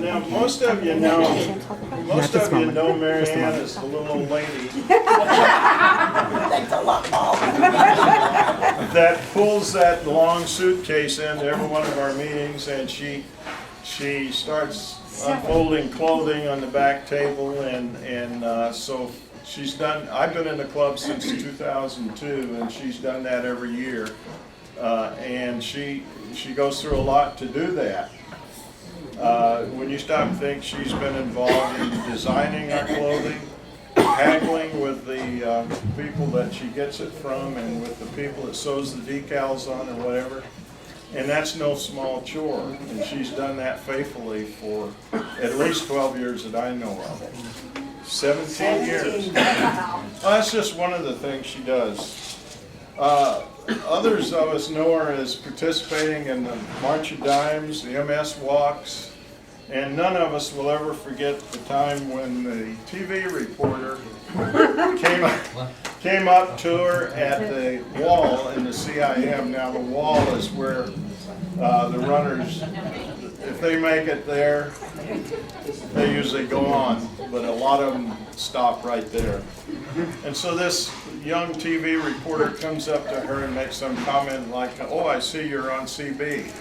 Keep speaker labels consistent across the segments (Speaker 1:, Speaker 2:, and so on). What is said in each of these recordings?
Speaker 1: Now, most of you know Mary Ann as the little old lady that pulls that long suitcase into every one of our meetings, and she starts unfolding clothing on the back table, and so she's done. I've been in the club since 2002, and she's done that every year, and she goes through a lot to do that. When you stop and think, she's been involved in designing our clothing, haggling with the people that she gets it from, and with the people that sews the decals on or whatever. And that's no small chore, and she's done that faithfully for at least 12 years that I know of. 17 years. Well, that's just one of the things she does. Others of us know her as participating in the March of Dimes, the MS Walks, and none of us will ever forget the time when the TV reporter came up to her at the wall in the CIM. Now the wall is where the runners, if they make it there, they usually go on, but a lot of them stop right there. And so this young TV reporter comes up to her and makes some comment like, "Oh, I see you're on CB."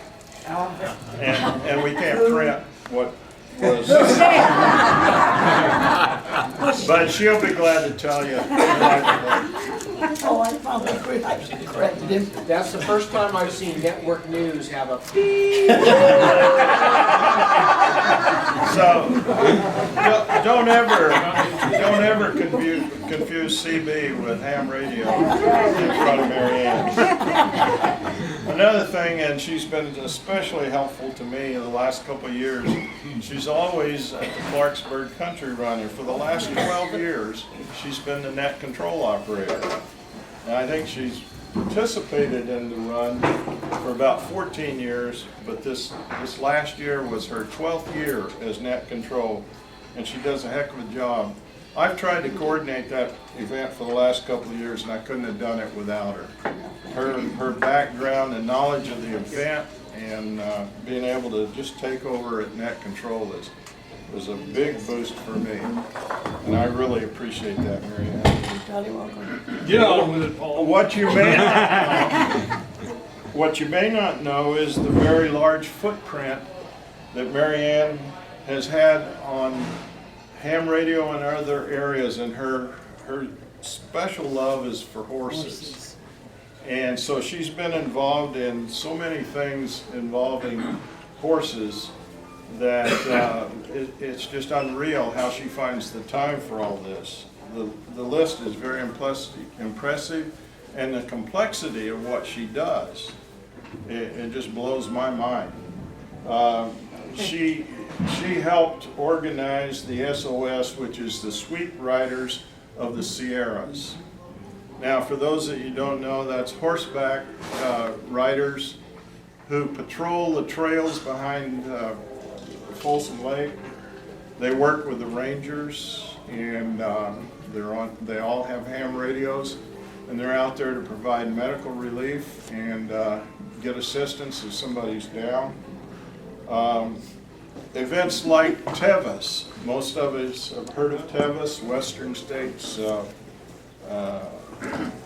Speaker 1: And we can't print what was. But she'll be glad to tell you.
Speaker 2: Oh, I found that great. I should have corrected him.
Speaker 3: That's the first time I've seen network news have a beep.
Speaker 1: So don't ever confuse CB with ham radio in front of Mary Ann. Another thing, and she's been especially helpful to me in the last couple of years, she's always at the Clarksburg Country Run, and for the last 12 years, she's been the net control operator. And I think she's participated in the run for about 14 years, but this last year was her 12th year as net control, and she does a heck of a job. I've tried to coordinate that event for the last couple of years, and I couldn't have done it without her. Her background and knowledge of the event, and being able to just take over at net control was a big boost for me, and I really appreciate that, Mary Ann.
Speaker 4: Get on with it, Paul.
Speaker 1: What you may not know is the very large footprint that Mary Ann has had on ham radio and other areas, and her special love is for horses. And so she's been involved in so many things involving horses that it's just unreal how she finds the time for all this. The list is very impressive, and the complexity of what she does, it just blows my mind. She helped organize the SOS, which is the Sweep Riders of the Sierras. Now, for those that you don't know, that's horseback riders who patrol the trails behind Folsom Lake. They work with the rangers, and they all have ham radios, and they're out there to provide medical relief and get assistance if somebody's down. Events like Tevis, most of us have heard of Tevis, Western States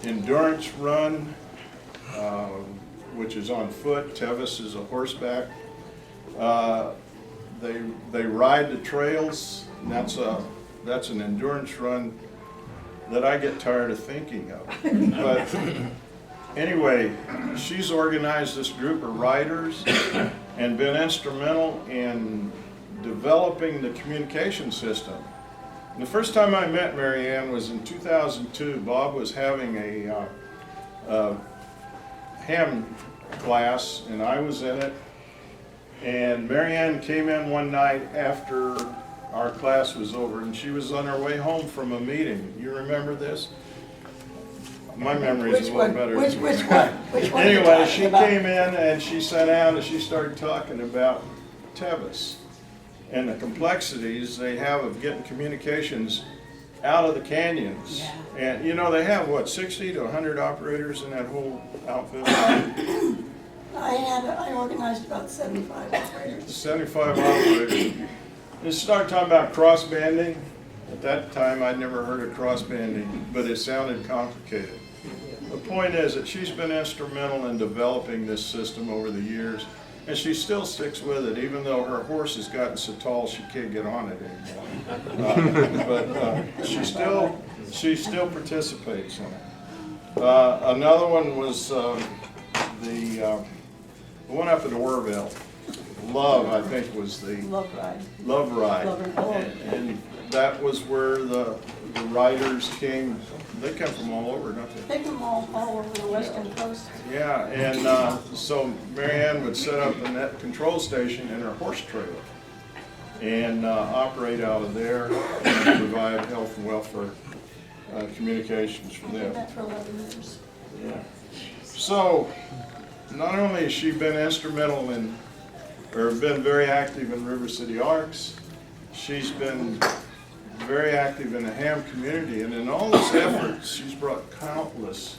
Speaker 1: endurance run, which is on foot. Tevis is a horseback. They ride the trails, and that's an endurance run that I get tired of thinking of. But anyway, she's organized this group of riders and been instrumental in developing the communication system. And the first time I met Mary Ann was in 2002. Bob was having a ham class, and I was in it. And Mary Ann came in one night after our class was over, and she was on her way home from a meeting. You remember this? My memory is a little better.
Speaker 2: Which one?
Speaker 1: Anyway, she came in and she sat down and she started talking about Tevis and the complexities they have of getting communications out of the canyons.
Speaker 2: Yeah.
Speaker 1: And you know, they have what, 60 to 100 operators in that whole outfit?
Speaker 2: I organized about 75 operators.
Speaker 1: 75 operators. You start talking about cross-banding. At that time, I'd never heard of cross-banding, but it sounded complicated. The point is that she's been instrumental in developing this system over the years, and she still sticks with it, even though her horse has gotten so tall she can't get on it anymore. But she still participates in it. Another one was the one up at Orville. Love, I think, was the
Speaker 2: Love ride.
Speaker 1: Love Ride.
Speaker 2: Oh.
Speaker 1: And that was where the riders came. They come from all over, don't they?
Speaker 2: Take them all over the western coast.
Speaker 1: Yeah, and so Mary Ann would set up a net control station in her horse trailer and operate out of there and provide health and welfare communications for
Speaker 2: I did
Speaker 1: them.
Speaker 2: that for 11 years.
Speaker 1: Yeah. So, not only has she been instrumental in, or been very active in River City Arcs, she's been very active in the ham community, and in all this effort, she's brought countless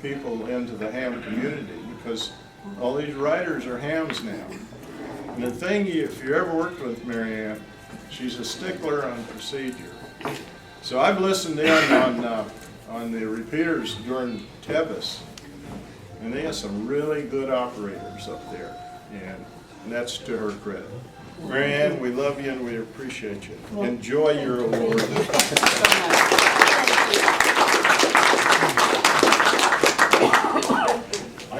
Speaker 1: people into the ham community, because all these riders are hams now. And the thing, if you ever worked with Mary Ann, she's a stickler on procedure. So I've listened in on the repeaters during Tevis, and they have some really good operators up there, and that's to her credit. Mary Ann, we love you and we appreciate you. Enjoy your award.
Speaker 2: Thank you so much. Thank you.